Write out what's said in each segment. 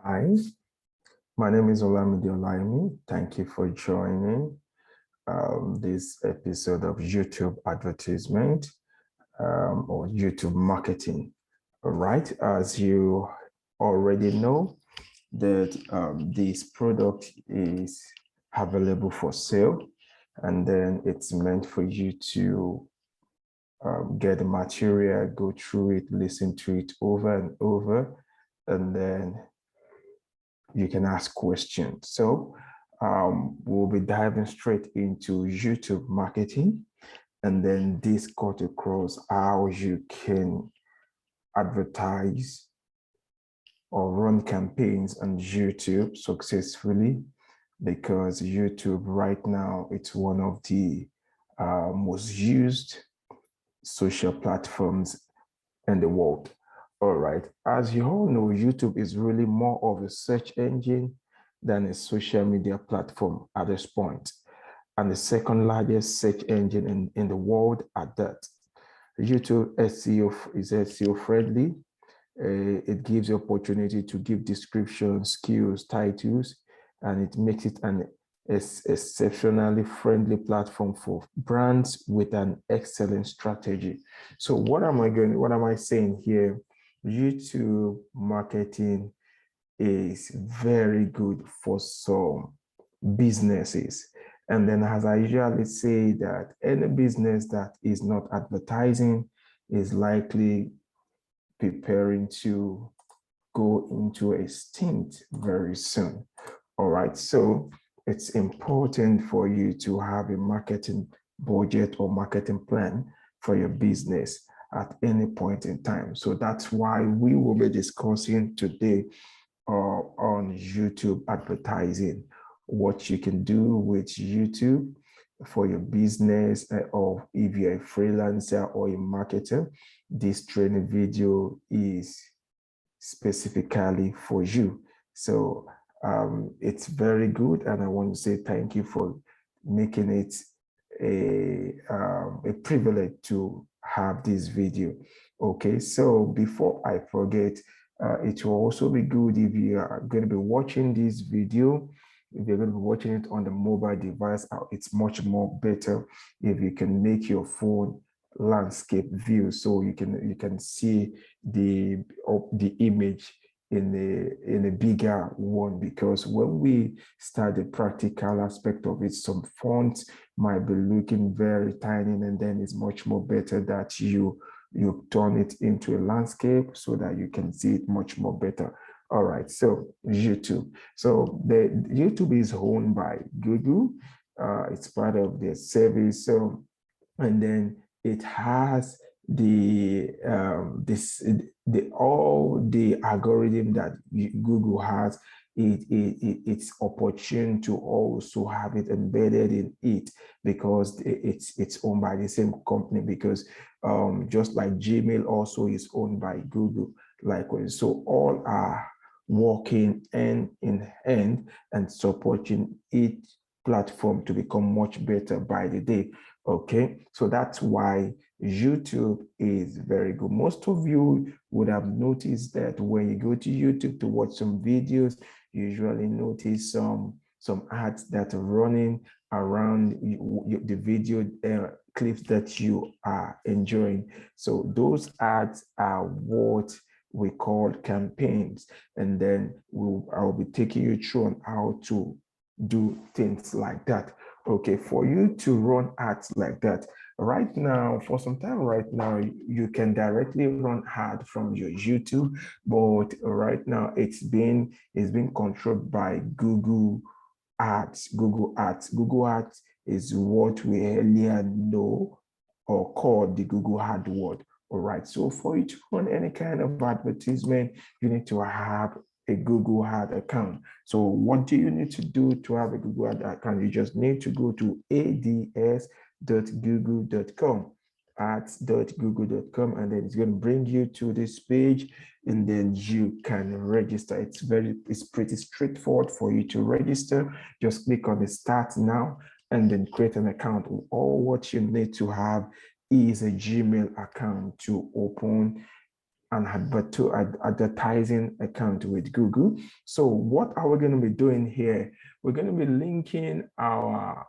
Hi, my name is Olamide Olaimi. Thank you for joining this episode of YouTube advertisement or YouTube marketing. All right, as you already know, that this product is available for sale, and then it's meant for you to get the material, go through it, listen to it over and over, and then you can ask questions. So we'll be diving straight into YouTube marketing, and then this cut across how you can advertise or run campaigns on YouTube successfully, because YouTube right now, it's one of the most used social platforms in the world. All right. As you all know, YouTube is really more of a search engine than a social media platform at this point, and the second largest search engine in the world at that. YouTube SEO is SEO friendly. It gives you opportunity to give descriptions, skills, titles, and it makes it an exceptionally friendly platform for brands with an excellent strategy. So what am I saying here? YouTube marketing is very good for some businesses. And then, as I usually say, that any business that is not advertising is likely preparing to go into a stint very soon. All right. So it's important for you to have a marketing budget or marketing plan for your business at any point in time. So that's why we will be discussing today on YouTube advertising, what you can do with YouTube for your business, or if you're a freelancer or a marketer. This training video is specifically for you. So it's very good, and I want to say thank you for making it a privilege to have this video. Okay, so before I forget, it will also be good if you are going to be watching this video. If you're going to be watching it on the mobile device, it's much more better if you can make your phone landscape view, so you can see the image in a bigger one, because when we start the practical aspect of it, some fonts might be looking very tiny, and then it's much more better that you turn it into a landscape so that you can see it much more better. All right, so YouTube. So the YouTube is owned by Google. It's part of their service. So, and then it has all the algorithm that Google has. It's opportune to also have it embedded in it, because it's owned by the same company, because just like Gmail also is owned by Google likewise. So all are working hand in hand and supporting each platform to become much better by the day. Okay, so that's why YouTube is very good. Most of you would have noticed that when you go to YouTube to watch some videos, you usually notice some ads that are running around the video clips that you are enjoying. So those ads are what we call campaigns, and then I'll be taking you through on how to do things like that. Okay, for you to run ads like that, right now, for some time right now, you can directly run ad from your YouTube, but right now it's being controlled by Google Ads. Google Ads is what we earlier know or called the Google AdWord. All right, so for you to run any kind of advertisement, you need to have a Google Ad account. So what do you need to do to have a Google Ad account? You just need to go to ads.google.com, ads.google.com, and then it's going to bring you to this page, and then you can register. It's pretty straightforward for you to register. Just click on the start now and then create an account. All what you need to have is a Gmail account to open an advertising account with Google. So what are we going to be doing here? We're going to be linking our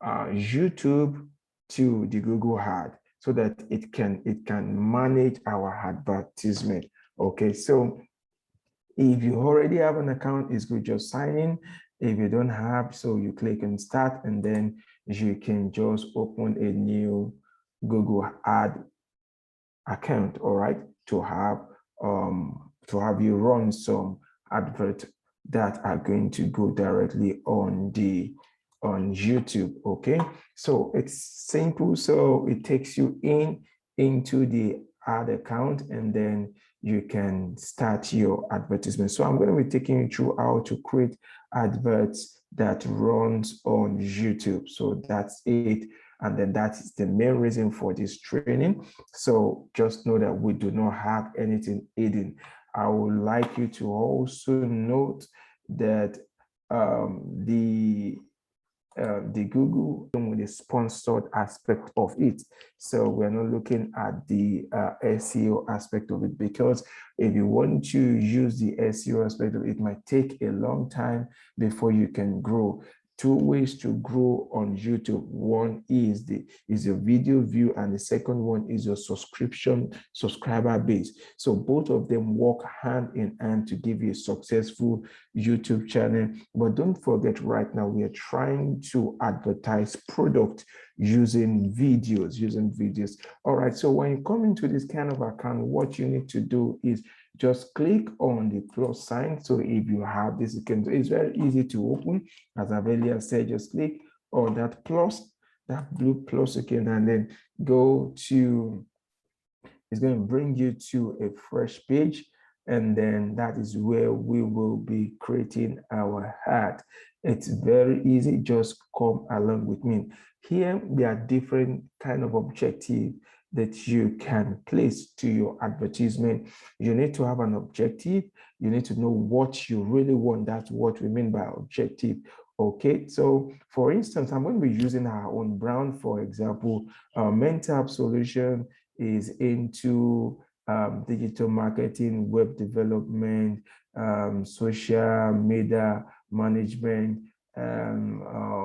YouTube to the Google ad so that it can manage our advertisement. Okay, so if you already have an account, it's good, just sign in. If you don't have, so you click on start, and then you can just open a new Google ad account, all right, to have you run some advert that are going to go directly on YouTube. Okay, so it's simple. So it takes you into the ad account, and then you can start your advertisement. So I'm going to be taking you through how to create adverts that runs on YouTube. So that's it. And then that is the main reason for this training. So just know that we do not have anything hidden. I would like you to also note that the Google with the sponsored aspect of it. So we're not looking at the SEO aspect of it, because if you want to use the SEO aspect of it, it might take a long time before you can grow. Two ways to grow on YouTube. One is your video view, and the second one is your subscriber base. So both of them work hand in hand to give you a successful YouTube channel. But don't forget, right now we are trying to advertise product using videos. All right, so when you come into this kind of account, what you need to do is just click on the plus sign. So if you have this, it's very easy to open. As I've earlier said, just click on that blue plus again, and then go to, it's going to bring you to a fresh page. And then that is where we will be creating our ad. It's very easy. Just come along with me. Here, there are different kind of objective that you can place to your advertisement. You need to have an objective. You need to know what you really want. That's what we mean by objective. Okay, so for instance, I'm going to be using our own brand. For example, Mental Solution is into digital marketing, web development, social media management,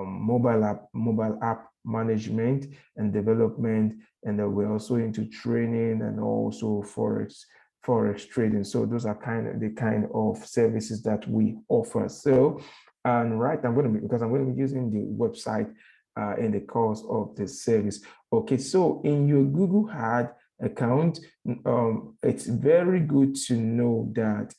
mobile app management and development, and then we're also into training and also forex trading. So those are the kind of services that we offer. So, and right, I'm going to be using the website in the course of the service. Okay, so in your Google ad account, it's very good to know that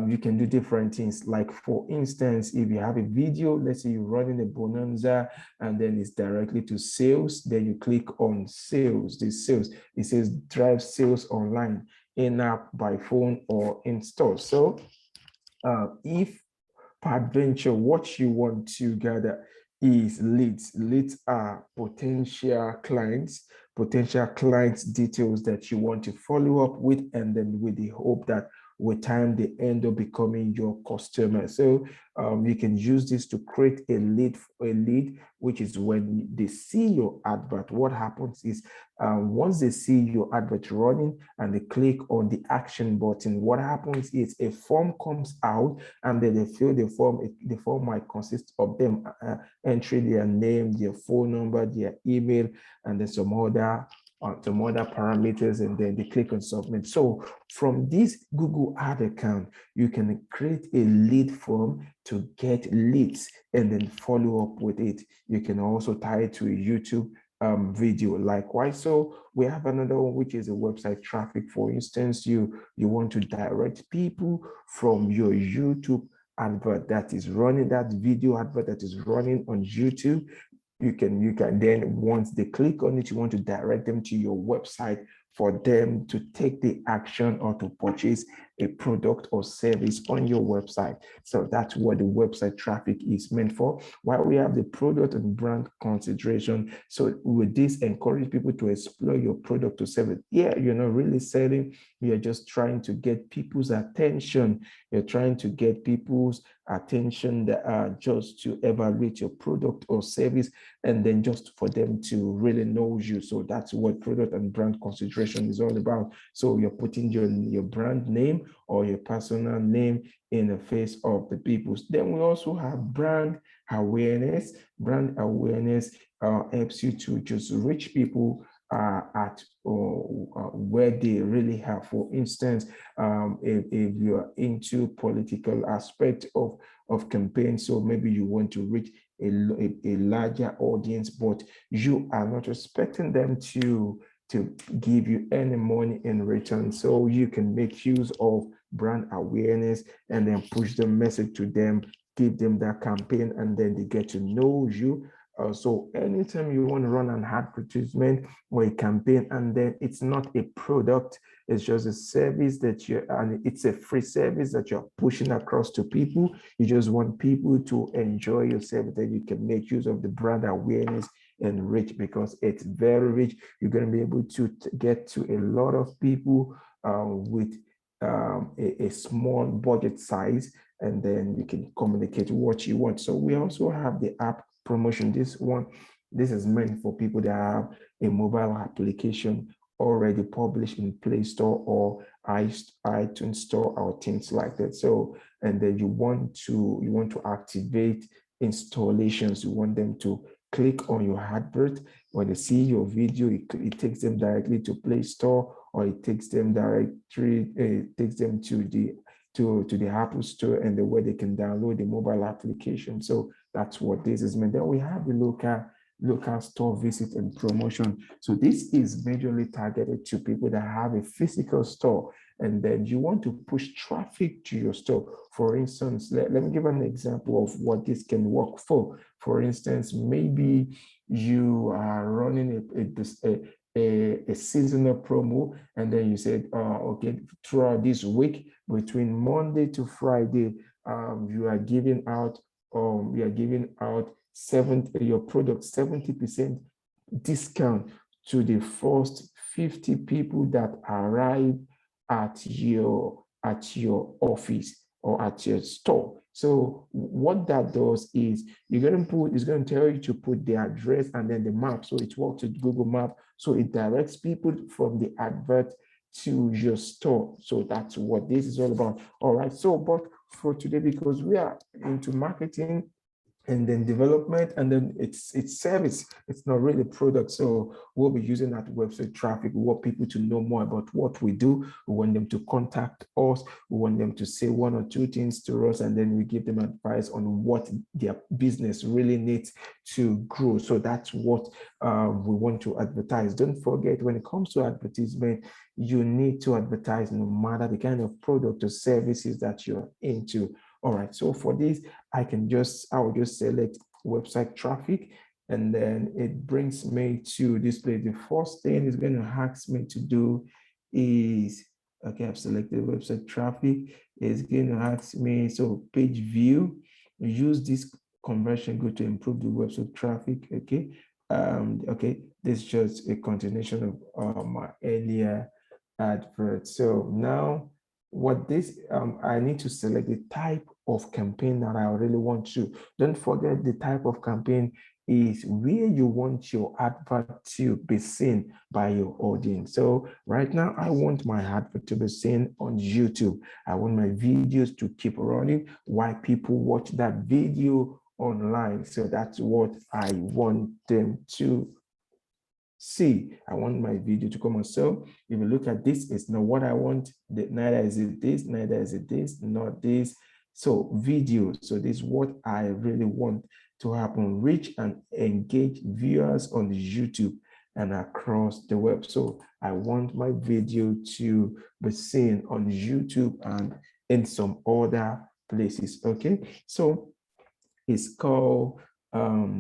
you can do different things. Like for instance, if you have a video, let's say you're running a bonanza and then it's directly to sales, then you click on sales, it says drive sales online, in-app, by phone, or in store. So if peradventure what you want to gather is leads. Leads are potential clients details that you want to follow up with, and then with the hope that with time they end up becoming your customer. So you can use this to create a lead, which is when they see your advert. What happens is once they see your advert running and they click on the action button, what happens is a form comes out, and then they fill the form. The form might consist of them entering their name, their phone number, their email, and then some other parameters, and then they click on submit. So from this Google ad account, you can create a lead form to get leads and then follow up with it. You can also tie it to a YouTube video likewise. So we have another one, which is a website traffic. For instance, you want to direct people from your YouTube advert that is running, that video advert that is running on YouTube. You can then, once they click on it, you want to direct them to your website for them to take the action or to purchase a product or service on your website. So that's what the website traffic is meant for. While we have the product and brand consideration, so with this, encourage people to explore your product to sell it. Yeah, you're not really selling, you're just trying to get people's attention. You're trying to get people's attention that are just to evaluate your product or service, and then just for them to really know you. So that's what product and brand consideration is all about. So you're putting your brand name or your personal name in the face of the people. Then we also have brand awareness. Brand awareness helps you to just reach people at where they really have. For instance, if you're into political aspect of campaign, so maybe you want to reach a larger audience, but you are not expecting them to give you any money in return. So you can make use of brand awareness and then push the message to them, give them that campaign, and then they get to know you. So anytime you want to run an advertisement or a campaign, and then it's not a product, it's just a service that and it's a free service that you're pushing across to people. You just want people to enjoy your service, that you can make use of the brand awareness and reach, because it's very rich. You're going to be able to get to a lot of people with a small budget size, and then you can communicate what you want. So we also have the app promotion. This is meant for people that have a mobile application already published in Play Store or iTunes Store or things like that. So, and then you want to activate installations. You want them to click on your advert. When they see your video, it takes them directly to Play Store, or it takes them to the Apple Store, and the way they can download the mobile application. So that's what this is meant. Then we have the local store visit and promotion. So this is majorly targeted to people that have a physical store, and then you want to push traffic to your store. For instance, let me give an example of what this can work for. For instance, maybe you are running a seasonal promo, and then you said, okay, throughout this week, between Monday to Friday, you are giving out your product 70% discount to the first 50 people that arrive at your office or at your store. So what that does is it's going to tell you to put the address and then the map. So it works with Google Map. So it directs people from the advert to your store. So that's what this is all about. All right. So, but for today, because we are into marketing and then development, and then it's service, it's not really product. So we'll be using that website traffic. We want people to know more about what we do. We want them to contact us. We want them to say one or two things to us, and then we give them advice on what their business really needs to grow. So that's what we want to advertise. Don't forget, when it comes to advertisement, you need to advertise no matter the kind of product or services that you're into. All right, so for this, I will just select website traffic, and then it brings me to this place. The first thing it's going to ask me to do is, okay, I've selected website traffic. It's going to ask me, so page view, use this conversion code to improve the website traffic. Okay, okay, this is just a continuation of my earlier advert. So now what this, I need to select the type of campaign that I really want to. Don't forget, the type of campaign is where you want your advert to be seen by your audience. So right now, I want my advert to be seen on YouTube. I want my videos to keep running while people watch that video online. So that's what I want them to see. I want my video to come on. So if you look at this, it's not what I want. Neither is it this, neither is it this, not this. So video. So this is what I really want to happen. Reach and engage viewers on YouTube and across the web. So I want my video to be seen on YouTube and in some other places. Okay. So it's called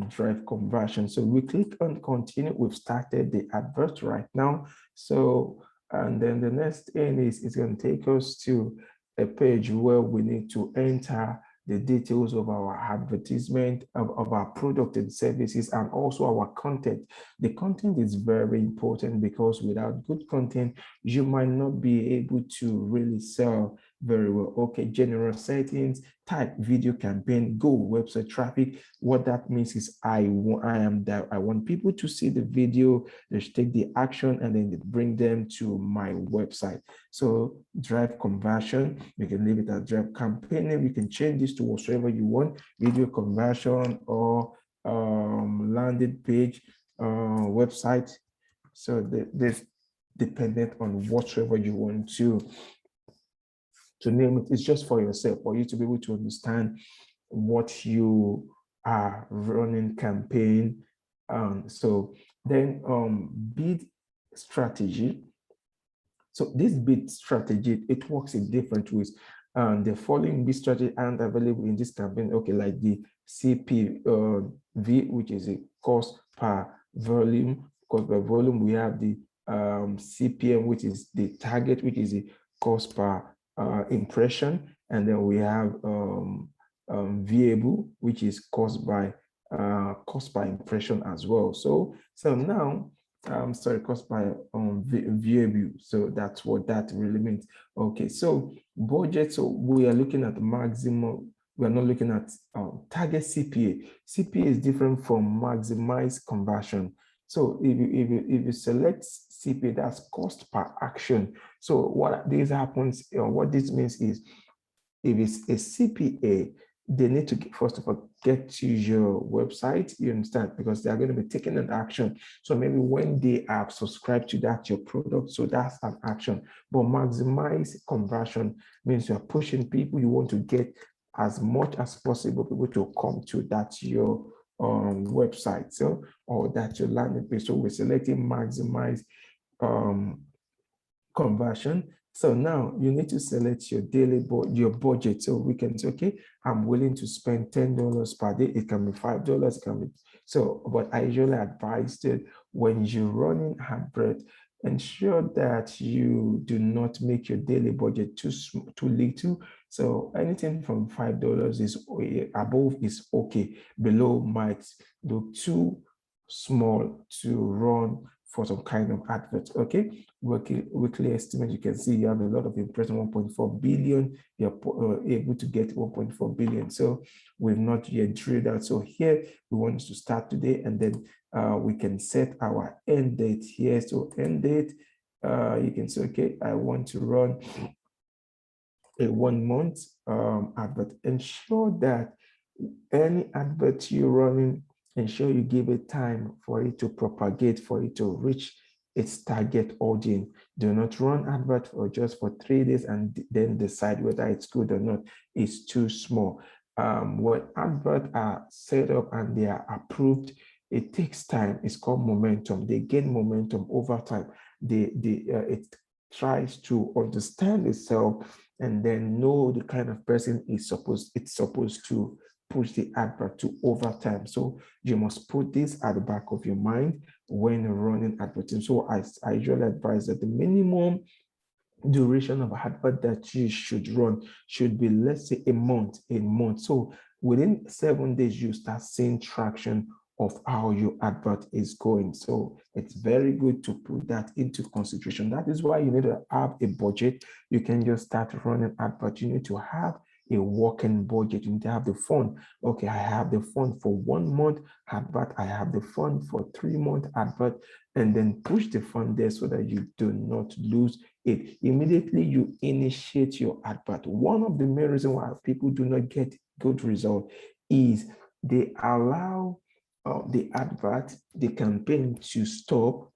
drive conversion. So we click on continue. We've started the advert right now. So And then the next thing is it's going to take us to a page where we need to enter the details of our advertisement, of our product and services, and also our content. The content is very important because without good content, you might not be able to really sell very well. Okay, general settings, type video campaign, go website traffic. What that means is I want people to see the video, they should take the action, and then bring them to my website. So drive conversion, you can leave it as drive campaigning. You can change this to whatsoever you want, video conversion or landing page, website. So this dependent on whatsoever you want to name it. It's just for yourself, for you to be able to understand what you are running campaign. So then bid strategy. So this bid strategy, it works in different ways. The following bid strategy aren't available in this campaign. Okay, like the CPV, which is a cost per volume. Cost per volume, we have the CPM, which is the target, which is the cost per impression, and then we have variable, which is cost by impression as well. So now sorry, cost by variable. So that's what that really means. Okay, so budget. So we are looking at maximum. We are not looking at target CPA. CPA is different from maximize conversion. So if you select CPA, that's cost per action. So what this happens, what this means is, if it's a CPA, they need to first of all get to your website, you understand, because they are going to be taking an action. So maybe when they have subscribed to that your product, so that's an action. But maximize conversion means you're pushing people, you want to get as much as possible people to come to that your website, so or that your landing page. So we're selecting maximize conversion. So now you need to select your daily your budget. So we can say, okay, I'm willing to spend $10 per day. It can be $5, it can be so. But I usually advise that when you're running advert, ensure that you do not make your daily budget too little. So anything from $5 is above is okay. Below might look too small to run for some kind of advert. Okay, weekly estimate, you can see you have a lot of impression, 1.4 billion. You're able to get 1.4 billion. So we've not yet drilled out. So here we want to start today, and then we can set our end date here. So end date, you can say, okay, I want to run a 1 month advert. Ensure that any advert you're running, ensure you give it time for it to propagate, for it to reach its target audience. Do not run advert for 3 days and then decide whether it's good or not. It's too small. When adverts are set up and they are approved, it takes time. It's called momentum. They gain momentum over time. It tries to understand itself and then know the kind of person it's supposed to push the advert to over time. So you must put this at the back of your mind when running advertising. So I usually advise that the minimum duration of advert that you should run should be, let's say, a month. So within 7 days, you start seeing traction of how your advert is going. So it's very good to put that into consideration. That is why you need to have a budget. You can just start running advert. You need to have a working budget. You need to have the fund. Okay, I have the fund for 1 month advert. I have the fund for 3-month advert, and then push the fund there so that you do not lose it. Immediately you initiate your advert. One of the main reasons why people do not get good result is they allow the advert, the campaign to stop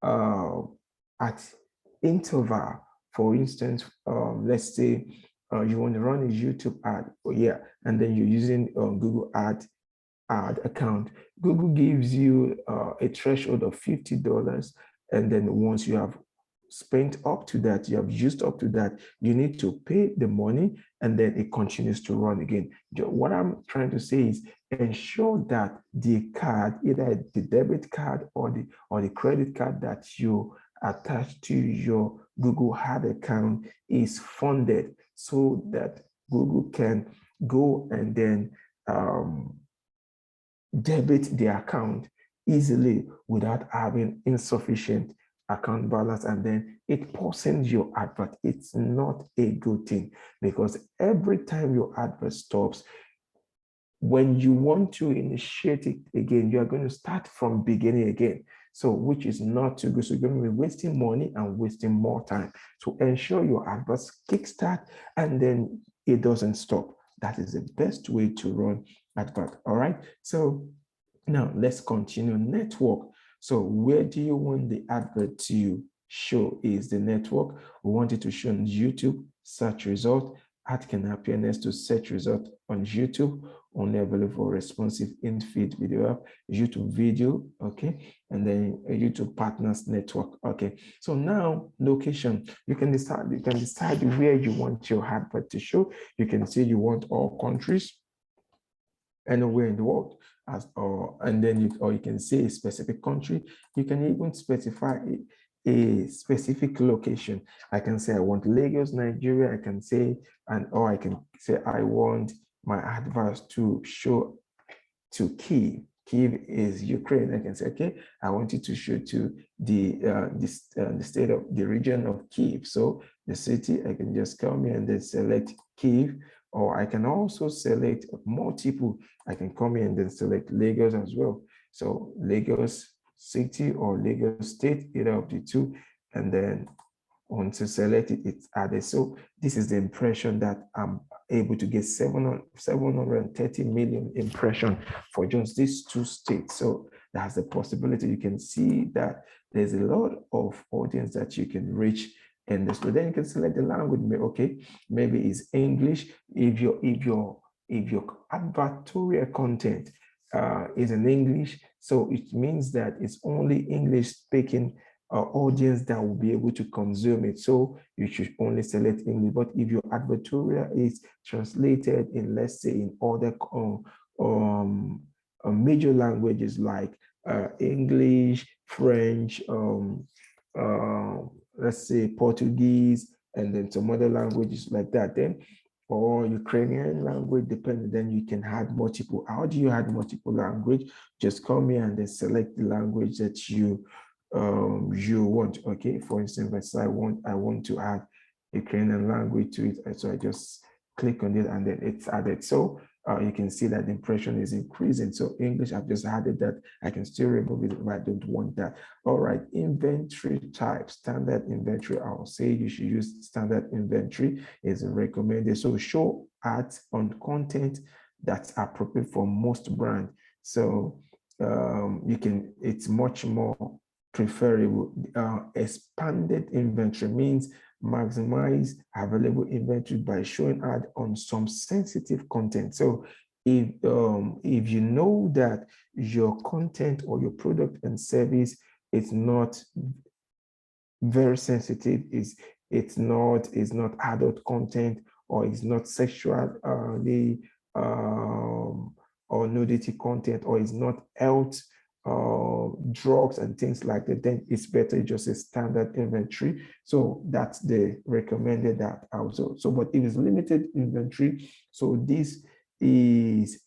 at interval. For instance, let's say you want to run a YouTube ad, and then you're using Google ad account. Google gives you a threshold of $50, and then once you have spent up to that, you have used up to that, you need to pay the money, and then it continues to run again. What I'm trying to say is ensure that the card, either the debit card or the credit card that you attached to your Google Ad account is funded so that Google can go and then debit the account easily without having insufficient account balance, and then it pausing your advert. It's not a good thing, because every time your advert stops, when you want to initiate it again, you are going to start from beginning again. So, which is not too good. So you're going to be wasting money and wasting more time. So ensure your adverts kickstart and then it doesn't stop. That is the best way to run advert. All right. So now let's continue. Network. So where do you want the advert to show? Is the network? We want it to show on YouTube, search result. Ad can appear next to search result on YouTube, only available for responsive in-feed video app, YouTube video, okay, and then a YouTube partners network, okay. So now location, you can decide where you want your advert to show. You can say you want all countries, anywhere in the world, and then you can say a specific country. You can even specify a specific location. I can say I want Lagos, Nigeria. I can say, or I can say I want my adverts to show to Kyiv. Kyiv is Ukraine. I can say, okay, I want it to show to the state of the region of Kyiv. So the city, I can just come here and then select Kyiv, or I can also select multiple. I can come here and then select Lagos as well. So Lagos city or Lagos state, either of the two, and then once you select it, it's added. So this is the impression that I'm able to get 730 million impression for just these two states. So that's the possibility. You can see that there's a lot of audience that you can reach in this. But then you can select the language. Okay, maybe it's English. If your advertorial content is in English, so it means that it's only English speaking audience that will be able to consume it. So you should only select English. But if your advertorial is translated in, let's say, in other major languages like English, French, let's say Portuguese, and then some other languages like that, then, or Ukrainian language, depending, then you can add multiple. How do you add multiple language? Just come here and then select the language that you want. Okay, for instance, I want to add Ukrainian language to it, so I just click on it and then it's added. So you can see that the impression is increasing. So English, I've just added that. I can still remove it if I don't want that. All right, inventory type, standard inventory. I'll say you should use standard inventory, is recommended. So show ads on content that's appropriate for most brands. So it's much more preferable. Expanded inventory means maximize available inventory by showing ad on some sensitive content. So if you know that your content or your product and service is not very sensitive, it's not adult content, or it's not sexual or nudity content, or it's not health drugs and things like that, then it's better just a standard inventory. So that's the recommended that also. So, but if it's limited inventory, so this is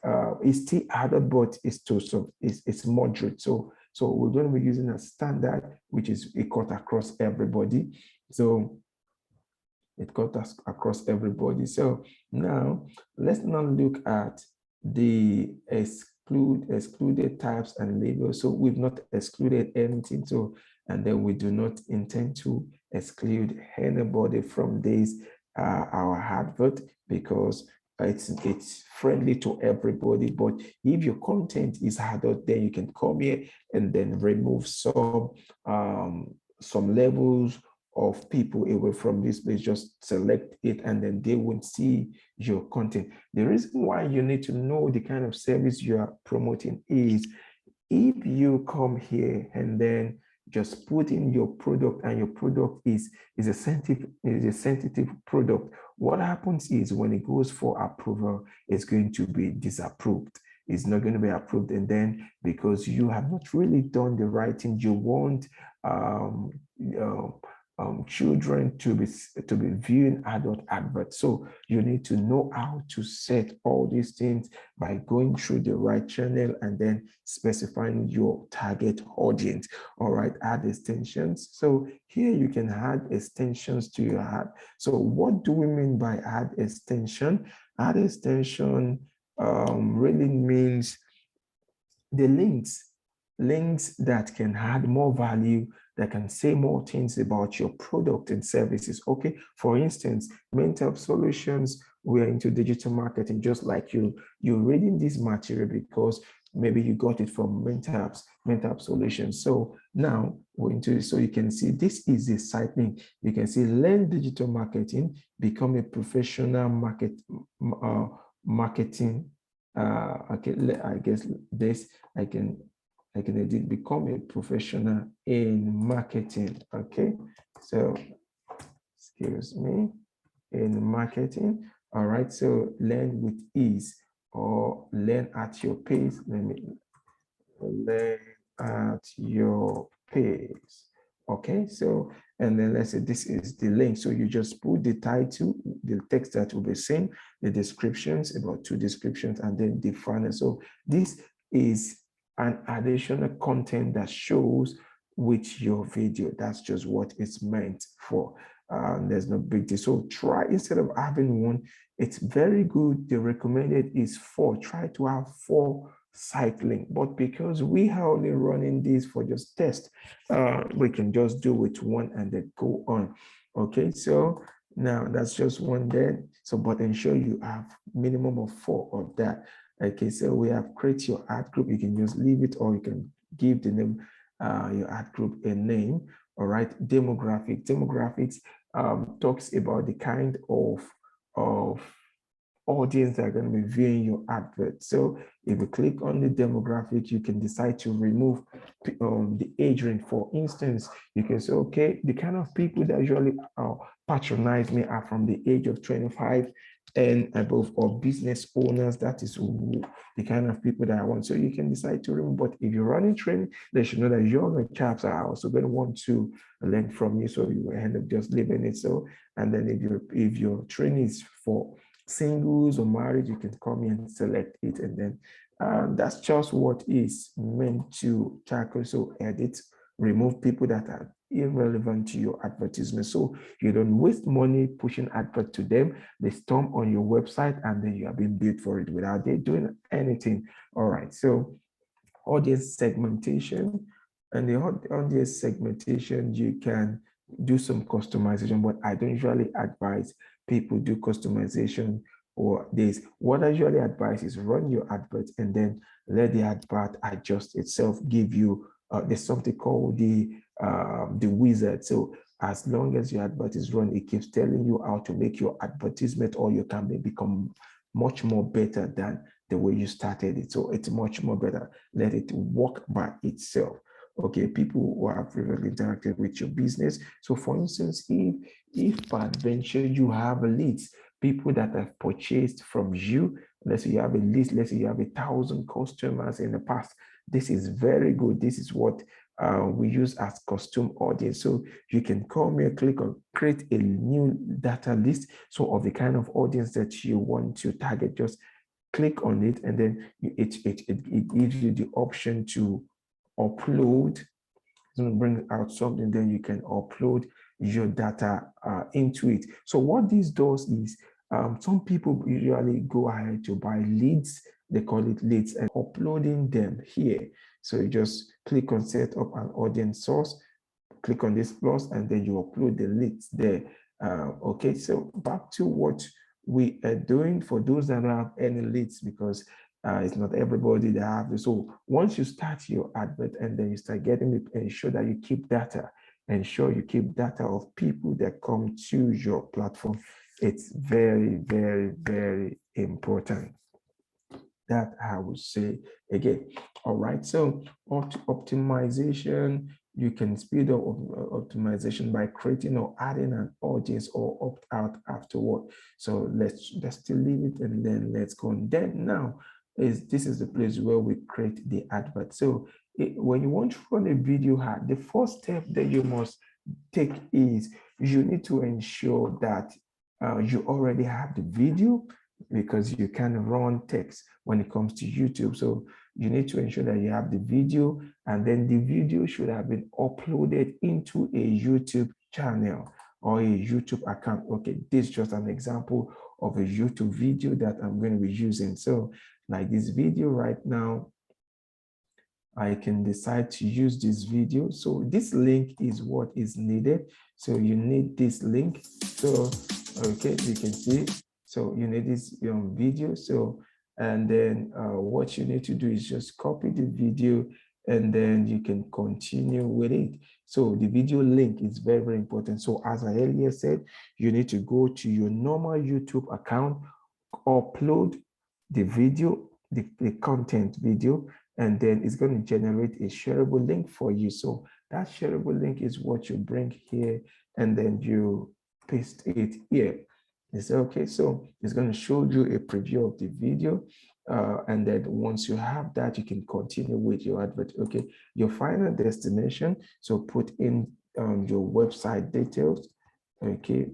still added, but it's moderate. So we're going to be using a standard, which is a cut across everybody. So it cuts across everybody. So now let's now look at the excluded types and labels. So we've not excluded anything. So, and then we do not intend to exclude anybody from this our advert, because it's friendly to everybody. But if your content is adult, then you can come here and then remove some levels of people away from this place. Just select it and then they won't see your content. The reason why you need to know the kind of service you are promoting is, if you come here and then just put in your product, and your product is a sensitive product, what happens is when it goes for approval, it's going to be disapproved. it's not going to be approved. And then because you have not really done the right thing, you want um, uh, children to be viewing adult adverts. So you need to know how to set all these things by going through the right channel and then specifying your target audience. All right, add extensions. So here you can add extensions to your ad. So what do we mean by add extension? Add extension really means the links that can add more value, that can say more things about your product and services. Okay, for instance, mental solutions, we're into digital marketing, just like you're reading this material because maybe you got it from mental solutions. So now we're into, so you can see this is a site link. You can see learn digital marketing, become a professional marketing. Okay, I guess this I can edit, become a professional in marketing. Okay, so excuse me, in marketing. All right, so learn with ease or learn at your pace. Let me learn at your pace. Okay, so and then let's say this is the link. So you just put the title, the text that will be seen, the descriptions, about 2 descriptions, and then define it. So this is an additional content that shows with your video. That's just what it's meant for. There's no big deal. So try, instead of having one, it's very good. The recommended is 4. Try to have 4 site link, but because we are only running this for just test, we can just do with 1 and then go on. Okay, so now that's just 1 there. So but ensure you have minimum of 4 of that. Okay, so we have create your ad group. You can just leave it, or you can give the name, your ad group a name. All right, demographics talks about the kind of audience that are going to be viewing your advert. So if you click on the demographic, you can decide to remove the age range. For instance, you can say, okay, the kind of people that usually patronize me are from the age of 25 and above, or business owners. That is the kind of people that I want. So you can decide to remove. But if you're running training, they should know that younger chaps are also going to want to learn from you. So you end up just leaving it. So, and then if your training is for singles or marriage, you can come in and select it, and then that's just what is meant to tackle. So edit, remove people that are irrelevant to your advertisement, so you don't waste money pushing advert to them. They storm on your website and then you have been billed for it without they doing anything. All right, so audience segmentation. And the audience segmentation, you can do some customization, but I don't usually advise people do customization or this. What I usually advise is run your advert and then let the advert adjust itself, give you, there's something called the wizard. So as long as your advert is run, it keeps telling you how to make your advertisement or your campaign become much more better than the way you started it. So it's much more better. Let it work by itself. Okay, people who have previously interacted with your business. So for instance, if peradventure you have leads, people that have purchased from you, let's say you have a list, let's say you have 1,000 customers in the past, this is very good. This is what we use as custom audience. So you can come here, click on create a new data list. So of the kind of audience that you want to target, just click on it, and then it gives you the option to upload. It's going to bring out something, then you can upload your data into it. So what this does is some people usually go ahead to buy leads. They call it leads, and uploading them here. So you just click on set up an audience source, click on this plus, and then you upload the leads there. Okay, so back to what we are doing for those that don't have any leads, because it's not everybody that have this. So once you start your advert and then you start getting it, ensure that you keep data. Ensure you keep data of people that come to your platform. It's very, very, very important. That I would say again. All right, so optimization, you can speed up optimization by creating or adding an audience or opt out afterward. So let's still leave it, and then let's go on. Then now this is the place where we create the advert. So when you want to run a video ad, the first step that you must take is you need to ensure that you already have the video, because you can run text when it comes to YouTube. So you need to ensure that you have the video, and then the video should have been uploaded into a YouTube channel or a YouTube account. Okay, this is just an example of a YouTube video that I'm going to be using. So like this video right now, I can decide to use this video. So this link is what is needed. So you need this link. So, okay, you can see. So you need this video. So, and then what you need to do is just copy the video, and then you can continue with it. So the video link is very, very important. So as I earlier said, you need to go to your normal YouTube account, upload the video, the content video, and then it's going to generate a shareable link for you. So that shareable link is what you bring here, and then you paste it here. It's okay. So it's going to show you a preview of the video. And then once you have that, you can continue with your advert. Okay, your final destination. So put in your website details, okay,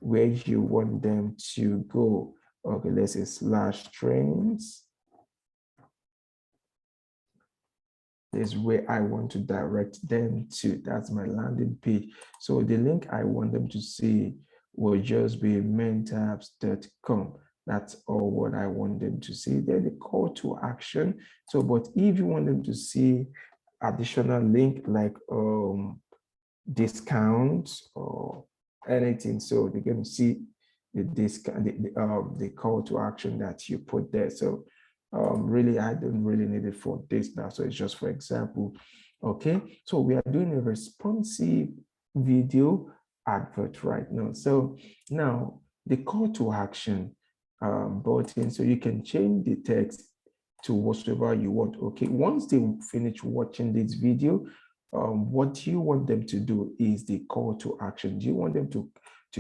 where you want them to go. Okay, let's say /trainings. Is where I want to direct them to. That's my landing page. So the link I want them to see will just be mentabs.com. That's all what I want them to see. Then the call to action. So, but if you want them to see additional link like discounts or anything, so they're going to see the discount, the call to action that you put there. So really, I don't really need it for this now. So it's just for example. Okay, so we are doing a responsive video advert right now. So now the call to action button, so you can change the text to whatever you want. Okay, once they finish watching this video, what you want them to do is the call to action. Do you want them to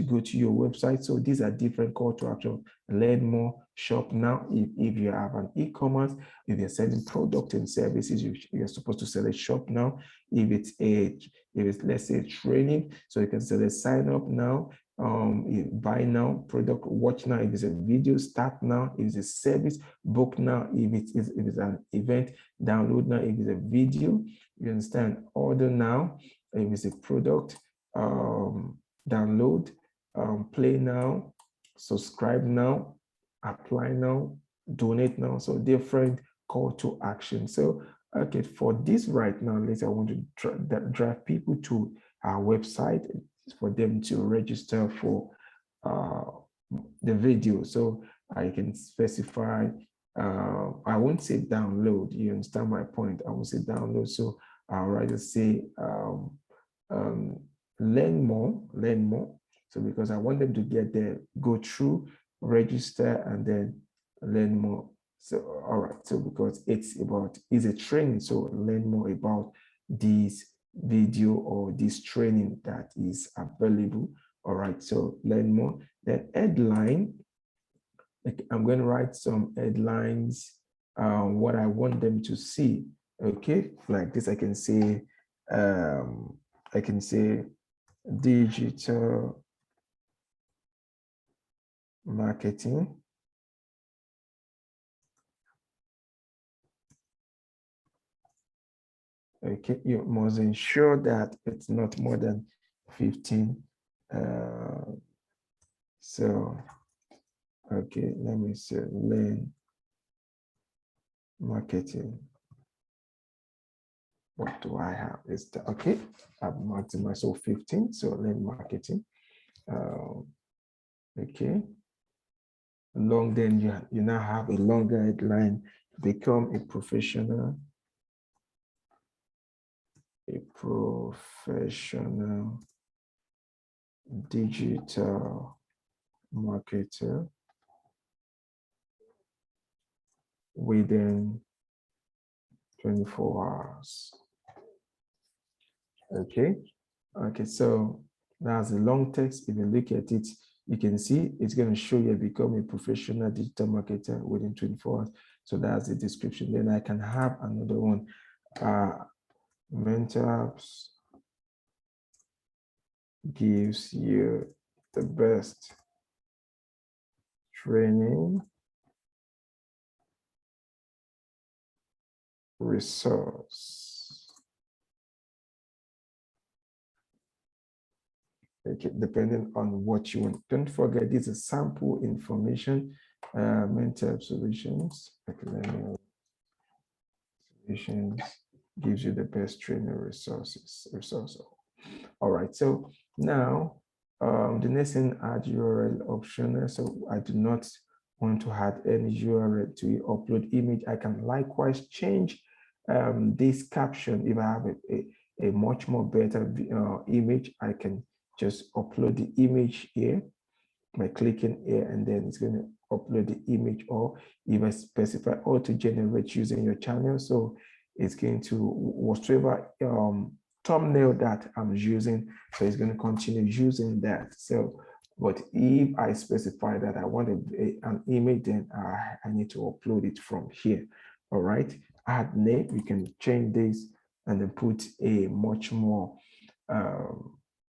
go to your website? So these are different call to action. Learn more, shop now. If you have an e-commerce, if you're selling product and services, you're supposed to select shop now. If it's let's say training, so you can select sign up now, buy now, product, watch now. If it's a video, start now. If it's a service, book now. If it's an event, download now. If it's a video, you understand, order now. If it's a product, download, play now, subscribe now, apply now, donate now. So different call to action. So okay, for this right now, I want to drive people to our website for them to register for the video. So I can specify, I won't say download, you understand my point? I won't say download. So I'll rather say learn more. So because I want them to get there, go through, register, and then learn more. So, all right. So because it's a training, so learn more about this video or this training that is available. All right. So learn more. Then headline, like I'm going to write some headlines, what I want them to see. Okay. Like this, I can say digital marketing. Okay, you must ensure that it's not more than 15. So, okay, let me say learn marketing. What do I have? Okay, I've marked myself 15. So learn marketing. Okay. Long, then you now have a longer headline. Become a professional digital marketer within 24 hours. Okay. So that's a long text. If you look at it, you can see it's going to show you become a professional digital marketer within 24 hours. So that's the description. Then I can have another one. Mentors gives you the best training resource. Okay, depending on what you want. Don't forget, this is sample information. Mentor solutions. Okay, solutions gives you the best training resources. All right, so now the next thing, add URL option. So I do not want to add any URL to upload image. I can likewise change this caption. If I have a much more better image, I can just upload the image here by clicking here, and then it's going to upload the image, or if I specify auto generate using your channel. So it's going to whatever thumbnail that I'm using, so it's going to continue using that. So, but if I specify that I want an image, then I need to upload it from here. All right, add name, you can change this and then put a much more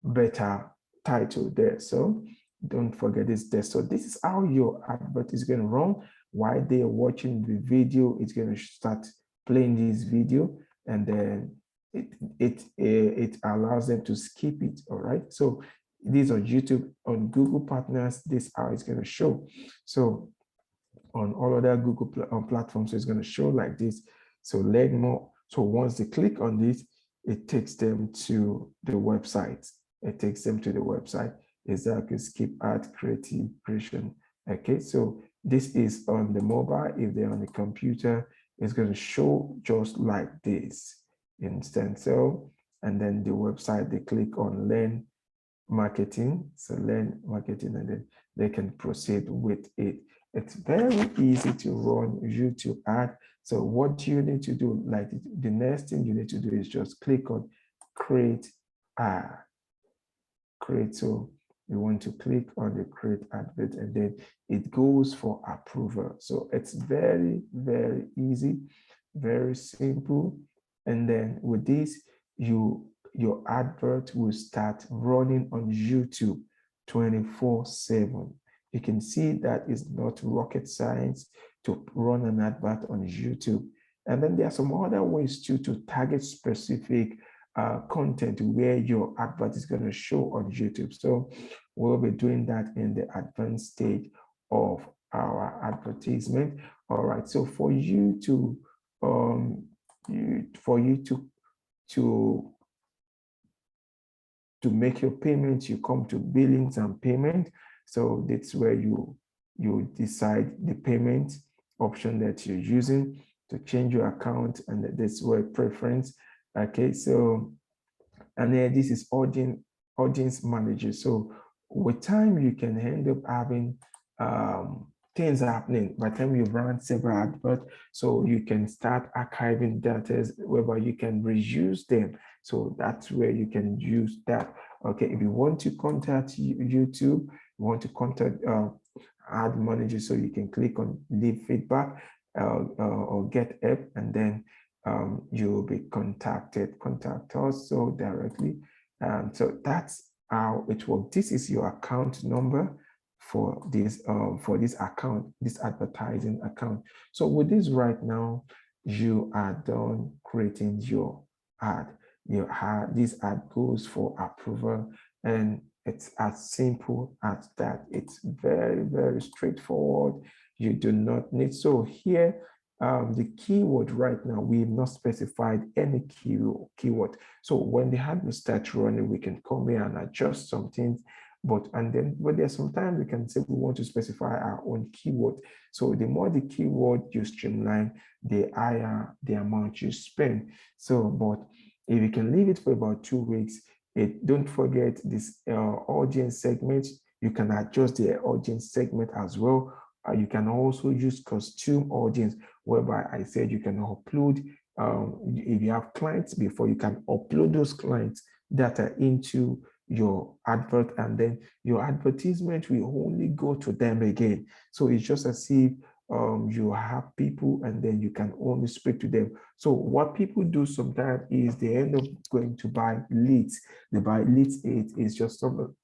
better title there. So don't forget this there. So this is how your advert is going to run. While they're watching the video, it's going to start playing this video, and then it allows them to skip it. All right, so these on YouTube, on Google Partners, this is how it's going to show. So on all other Google platforms, it's going to show like this. So learn more. So once they click on this, it takes them to the website. It takes them to the website. Exactly, skip ad creation. Okay, so this is on the mobile. If they're on the computer, it's going to show just like this instant. So, and then the website, they click on learn marketing. So learn marketing, and then they can proceed with it. It's very easy to run YouTube ad. So what you need to do, like the next thing you need to do is just click on create ad. Create. So you want to click on the create advert, and then it goes for approval. So it's very, very easy, very simple. And then with this, your advert will start running on YouTube 24/7. You can see that it's not rocket science to run an advert on YouTube. And then there are some other ways too to target specific content where your advert is going to show on YouTube. So we'll be doing that in the advanced stage of our advertisement. All right. So for you to make your payments, you come to billings and payment. So that's where you decide the payment option that you're using to change your account, and that's where preference. Okay, so, and then this is audience manager. So with time, you can end up having things happening by the time you run several adverts. So you can start archiving data whereby you can reuse them. So that's where you can use that. Okay, if you want to contact YouTube, you want to contact ad manager, so you can click on leave feedback or get help, and then you'll be contacted. Contact us so directly. So that's how it works. This is your account number for this account, this advertising account. So with this right now, you are done creating your ad. This ad goes for approval, and it's as simple as that. It's very, very straightforward. You do not need. So here, the keyword right now, we have not specified any keyword. So when the ad will start running, we can come here and adjust some things. But there's sometimes we can say we want to specify our own keyword. So the more the keyword you streamline, the higher the amount you spend. So, but if you can leave it for about 2 weeks, don't forget this audience segment. You can adjust the audience segment as well. You can also use custom audience, whereby I said you can upload, if you have clients before, you can upload those clients data into your advert, and then your advertisement will only go to them again. So it's just as if you have people and then you can only speak to them. So what people do sometimes is they end up going to buy leads. They buy leads. It is just some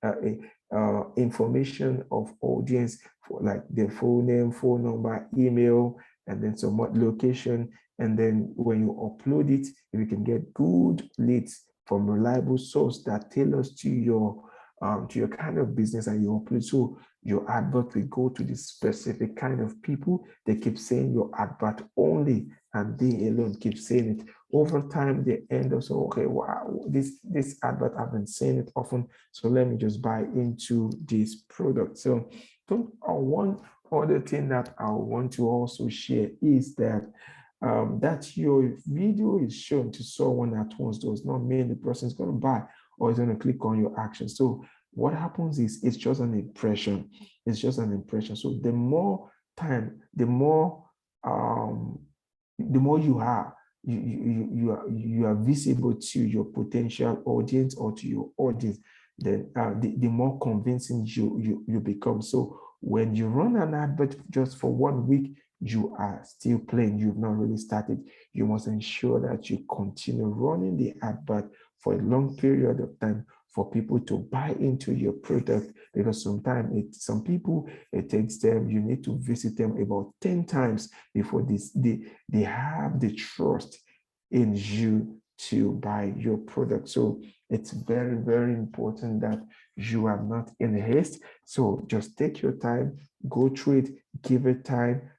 information of audience, for like their full name, phone number, email, and then some location. And then when you upload it, you can get good leads from reliable source that tailors to your kind of business and you upload. So your advert will go to the specific kind of people. They keep saying your advert only, and they alone keep saying it. Over time, they end up saying, okay, wow, this advert, I've been saying it often, so let me just buy into this product. So one other thing that I want to also share is that your video is shown to someone at once does not mean the person is going to buy or is going to click on your action. So what happens is it's just an impression. It's just an impression. So the more time, the more you are visible to your potential audience or to your audience, then the more convincing you become. So when you run an advert just for 1 week, you are still playing. You've not really started. You must ensure that you continue running the advert for a long period of time for people to buy into your product, because sometimes some people, it takes them, you need to visit them about 10 times before they have the trust in you to buy your product. So it's very, very important that you are not in haste. So just take your time, go through it, give it time,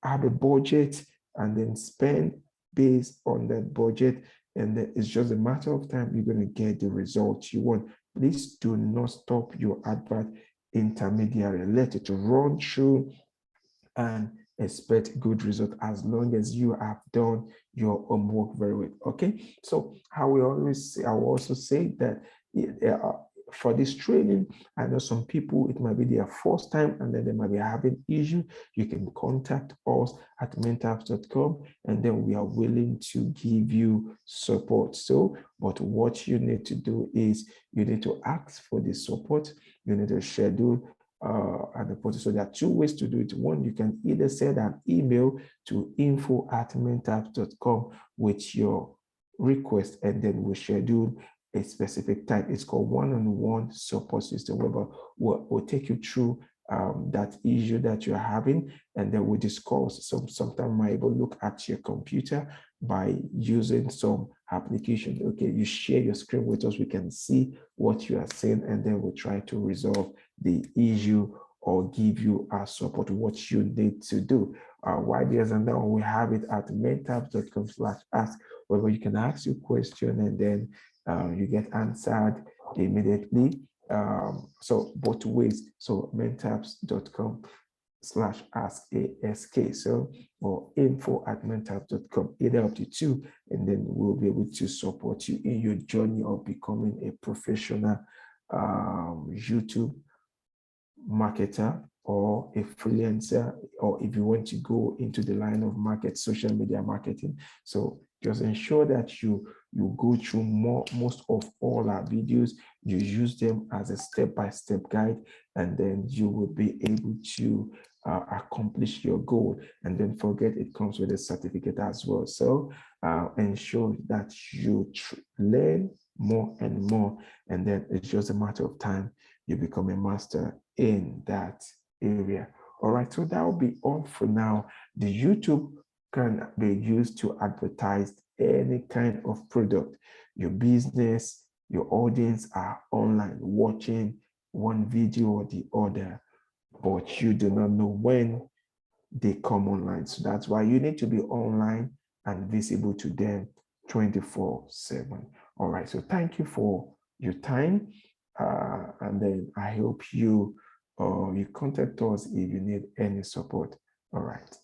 have a budget, and then spend based on that budget. And then it's just a matter of time you're going to get the results you want. Please do not stop your advert intermediary. Let it run through and expect good result as long as you have done your homework very well. Okay, so I will also say that for this training, I know some people, it might be their first time and then they might be having issue. You can contact us at mentabs.com and then we are willing to give you support. So, but what you need to do is you need to ask for the support. You need to schedule at the portal. So there are two ways to do it. One, you can either send an email to info@mentabs.com with your request, and then we'll schedule a specific time. It's called one-on-one support system, where we'll take you through that issue that you're having, and then we'll discuss. Sometimes might even look at your computer by using some application. Okay, you share your screen with us, we can see what you are saying, and then we'll try to resolve the issue or give you our support, what you need to do. Why there's another one, we have it at mentabs.com/ask, where you can ask your question and then you get answered immediately. So both ways. So mentabs.com/ask, so or info@mentabs.com, either of the two, and then we'll be able to support you in your journey of becoming a professional YouTube marketer or a freelancer, or if you want to go into the line of social media marketing. So just ensure that you go through most of all our videos, you use them as a step-by-step guide, and then you will be able to accomplish your goal. And then forget it comes with a certificate as well. So ensure that you learn more and more, and then it's just a matter of time you become a master in that area. All right, so that will be all for now. The YouTube can be used to advertise any kind of product. Your business, your audience are online watching one video or the other, but you do not know when they come online. So that's why you need to be online and visible to them 24/7. All right, so thank you for your time. And then I hope you contact us if you need any support. All right.